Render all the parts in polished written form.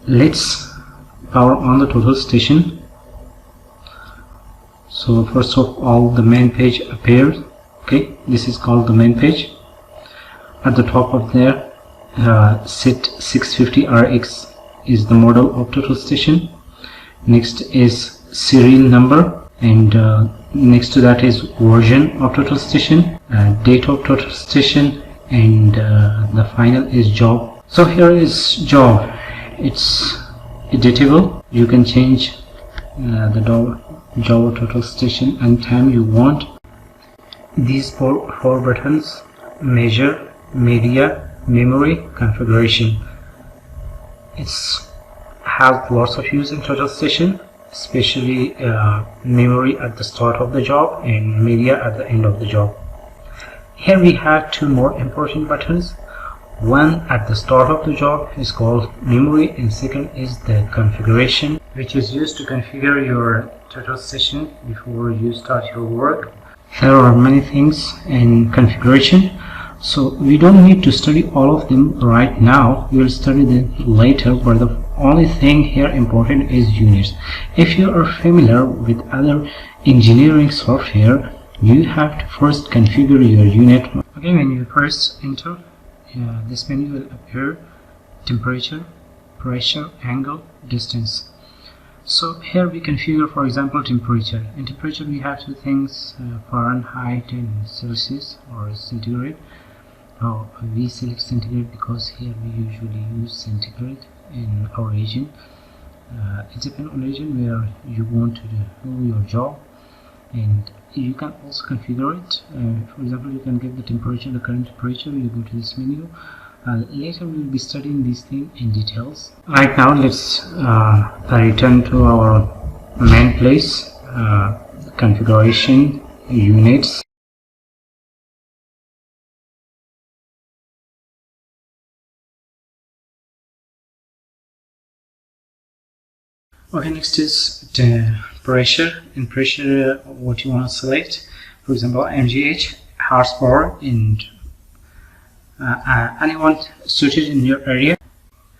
let's power on the total station. So first of all, the main page appears. Okay, this is called the main page. At the top of there, SIT 650RX is the model of total station. Next is serial number, and next to that is version of total station, date of total station, and the final is job. So here is job. It's editable. You can change the job total station anytime you want. These four buttons: measure, media, memory, configuration. It's has lots of use in total station, especially memory at the start of the job and media at the end of the job. Here we have two more important buttons. One at the start of the job is called memory, and second is the configuration, which is used to configure your total station before you start your work. There are many things in configuration, so we don't need to study all of them right now. We will study them later, but the only thing here important is units. If you are familiar with other engineering software, you have to first configure your unit. Okay, when you first enter, this menu will appear: temperature, pressure, angle, distance. So here we configure, for example, temperature. In temperature we have two things, Fahrenheit and Celsius or centigrade. Now we select centigrade because here we usually use centigrade in our region. It depends on region where you want to do your job, and you can also configure it. For example, you can give the temperature, the current temperature. You go to this menu. Later we will be studying these things in details. Right now let's return to our main place, configuration, units. Okay, next is the pressure. In pressure, what you want to select, for example, mmHg, horsepower, and anyone suited in your area.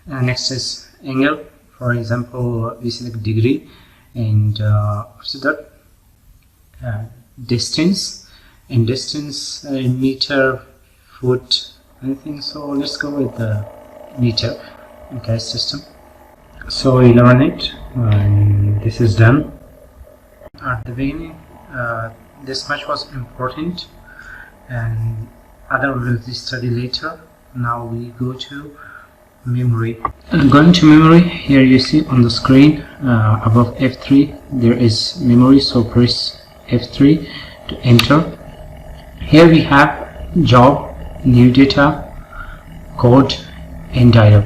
Next is angle. For example, we select degree, and after that distance. In distance, meter, foot, anything. So let's go with the meter. Okay, system. So we learn it, and this is done. At the beginning, this much was important, and other will be studied later. Now we go to memory. Going to memory, here you see on the screen above F3 there is memory, so press F3 to enter. Here we have job, new data, code, and dialog.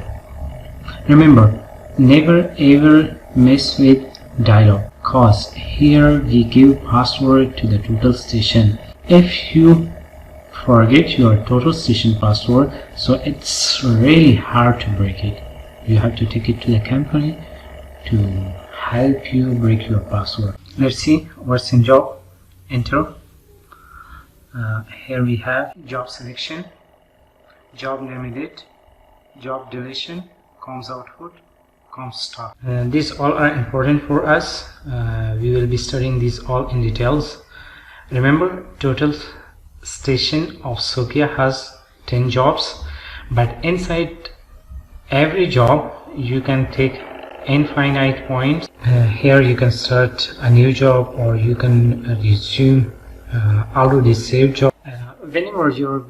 Remember, never ever mess with dialog, cause here we give password to the total station. If you forget your total station password, so it's really hard to break it. You have to take it to the company to help you break your password. Let's see what's in job. Enter. Here we have job selection, job name edit, job deletion, comms output, comms stop. These all are important for us. We will be studying these all in details. Remember, total station of Sokia has 10 jobs, but inside every job you can take infinite points. Here you can start a new job, or you can resume already saved job. Whenever you're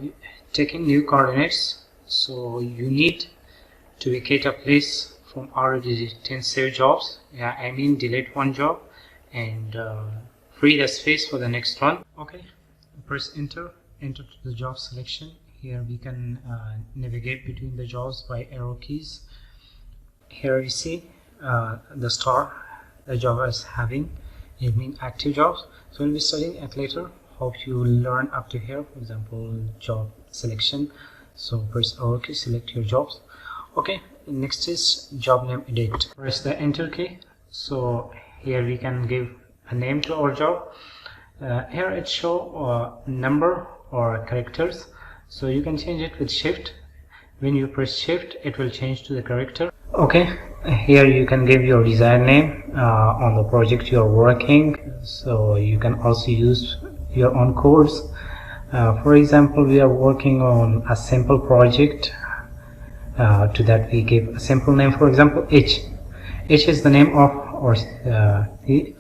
taking new coordinates, so you need to vacate a place from already 10 saved jobs. I mean delete one job and free the space for the next one. Okay, press enter to the job selection. Here we can navigate between the jobs by arrow keys. Here you see the star the job is having, it means active jobs. So we'll be studying it later. Hope you learn up to here. For example, job selection, so press arrow key, select your jobs. Okay, next is job name edit. Press the enter key. So here we can give a name to our job. Here it show number or characters, so you can change it with shift. When you press shift, it will change to the character. Okay, here you can give your design name on the project you are working, so you can also use your own codes. For example, we are working on a simple project. To that we give a simple name, for example h is the name of, or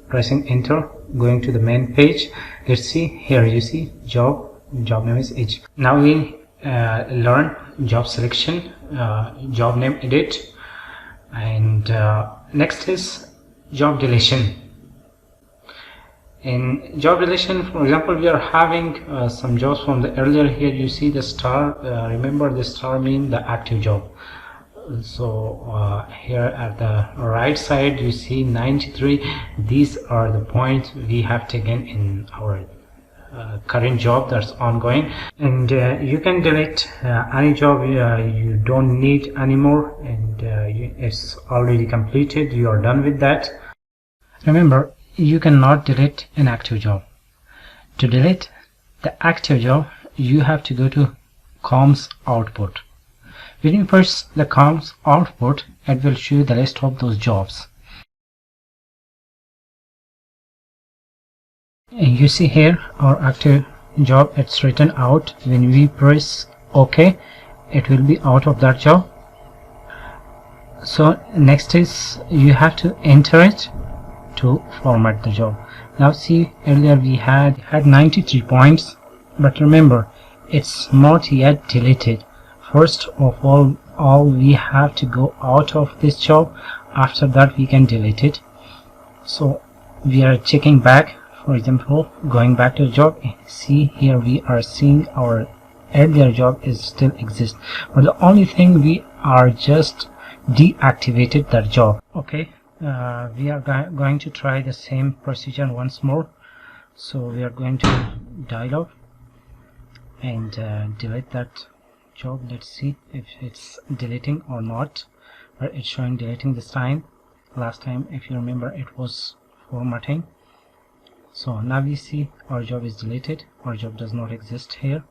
pressing enter, going to the main page. Let's see, here you see job name is h. Now we learn job selection, job name edit, and next is job deletion. In job deletion, for example, we are having some jobs from the earlier. Here you see the star, remember the star means the active job. So here at the right side you see 93. These are the points we have taken in our current job that's ongoing, and you can delete any job you don't need anymore, and it's already completed, you are done with that. Remember, you cannot delete an active job. To delete the active job, you have to go to comms output. When you press the comms output, it will show you the list of those jobs. And you see here our active job, it's written out. When we press OK, it will be out of that job. So next is you have to enter it to format the job. Now see, earlier we had 93 points, but remember, it's not yet deleted. First of all we have to go out of this job. After that we can delete it. So we are checking back, for example going back to the job. See, here we are seeing our earlier job is still exists, but the only thing we are just deactivated that job. Okay, we are going to try the same procedure once more. So we are going to dialog and delete that job. Let's see if it's deleting or not, but it's showing deleting this time. Last time, if you remember, it was formatting. So now we see our job is deleted, our job does not exist here.